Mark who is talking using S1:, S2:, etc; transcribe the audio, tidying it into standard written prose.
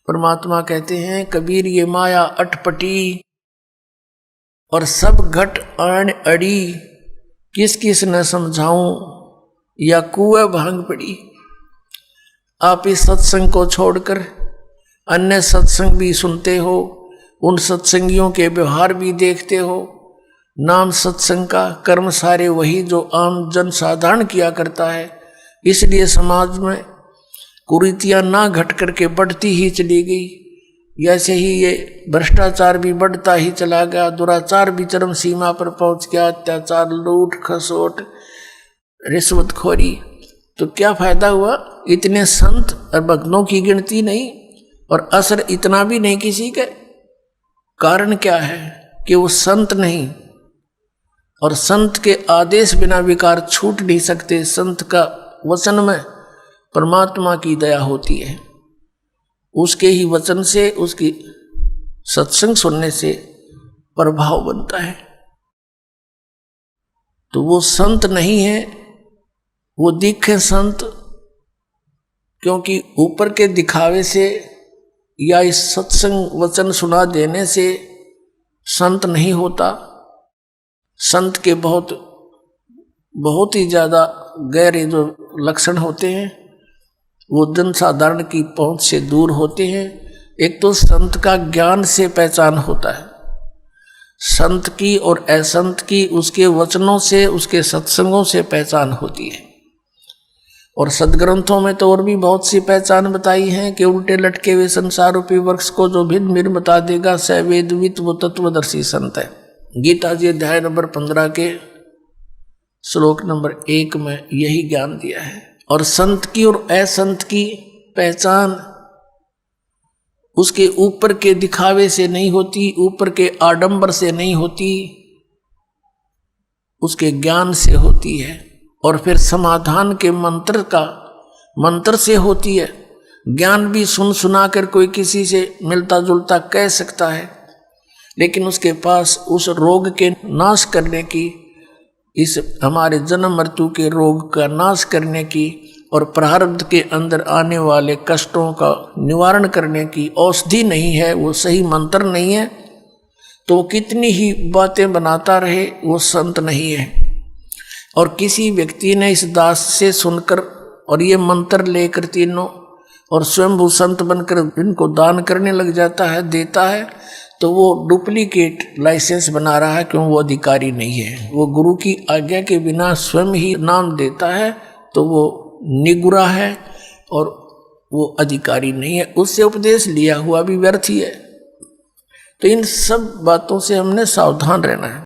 S1: परमात्मा कहते हैं कबीर ये माया अटपटी और सब घट आन अड़ी, किस किस न समझाऊं या कुएं भांग पड़ी। आप इस सत्संग को छोड़कर अन्य सत्संग भी सुनते हो, उन सत्संगियों के व्यवहार भी देखते हो। नाम सत्संग का, कर्म सारे वही जो आम जन साधारण किया करता है। इसलिए समाज में कुरीतियां ना घट करके बढ़ती ही चली गई। ऐसे ही ये भ्रष्टाचार भी बढ़ता ही चला गया, दुराचार भी चरम सीमा पर पहुंच गया, अत्याचार, लूट खसोट, रिश्वतखोरी। तो क्या फायदा हुआ? इतने संत और भक्तों की गिनती नहीं और असर इतना भी नहीं किसी के। कारण क्या है कि वो संत नहीं, और संत के आदेश बिना विकार छूट नहीं सकते। संत का वचन में परमात्मा की दया होती है, उसके ही वचन से, उसकी सत्संग सुनने से प्रभाव बनता है। तो वो संत नहीं है, वो दिखे संत, क्योंकि ऊपर के दिखावे से या इस सत्संग वचन सुना देने से संत नहीं होता। संत के बहुत ही ज्यादा गहरे जो लक्षण होते हैं वो जन साधारण की पहुंच से दूर होते हैं। एक तो संत का ज्ञान से पहचान होता है, संत की और असंत की उसके वचनों से, उसके सत्संगों से पहचान होती है। और सदग्रंथों में तो और भी बहुत सी पहचान बताई है कि उल्टे लटके हुए संसार रूपी वृक्ष को जो भिन्न भिन्न बता देगा स वेदवित वो तत्वदर्शी संत है। गीता जी अध्याय नंबर 15 के श्लोक नंबर 1 में यही ज्ञान दिया है। और संत की और असंत की पहचान उसके ऊपर के दिखावे से नहीं होती, ऊपर के आडंबर से नहीं होती, उसके ज्ञान से होती है। और फिर समाधान के मंत्र से होती है। ज्ञान भी सुन सुना कर कोई किसी से मिलता जुलता कह सकता है, लेकिन उसके पास उस रोग के नाश करने की, इस हमारे जन्म मृत्यु के रोग का नाश करने की और प्रारब्ध के अंदर आने वाले कष्टों का निवारण करने की औषधि नहीं है, वो सही मंत्र नहीं है, तो कितनी ही बातें बनाता रहे वो संत नहीं है। और किसी व्यक्ति ने इस दास से सुनकर और ये मंत्र लेकर तीनों और स्वयंभू संत बनकर इनको दान करने लग जाता है, देता है, तो वो डुप्लीकेट लाइसेंस बना रहा है, क्यों? वो अधिकारी नहीं है। वो गुरु की आज्ञा के बिना स्वयं ही नाम देता है तो वो निगुरा है और वो अधिकारी नहीं है, उससे उपदेश लिया हुआ भी व्यर्थ ही है। तो इन सब बातों से हमने सावधान रहना है।